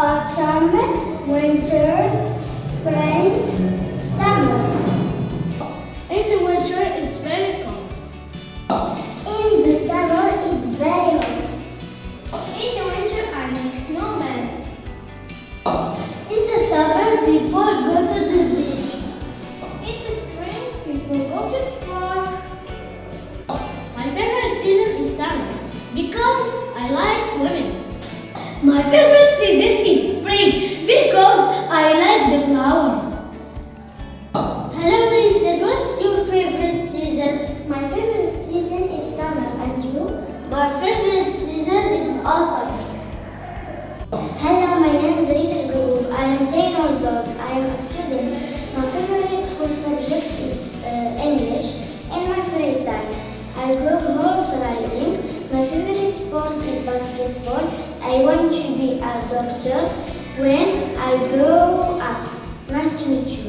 autumn, winter, spring, summer. In the winter, it's very cold. In the summer, it's very hot. In the winter, I make snowman. In the summer, people go to the beach. In the spring, people go to the park. My favorite season is summer because I like swimming. My favorite season is spring because I like the flowers. Hello, Richard. What's your favorite season? My favorite season is summer, and you? My favorite season is autumn. Hello, my name is Richard Group. I am 10 years old. I am a student. My favorite school subject is English. In my free time, I go horse riding. My favorite sport is basketball. I want to be a doctor when I grow up. Nice to meet you.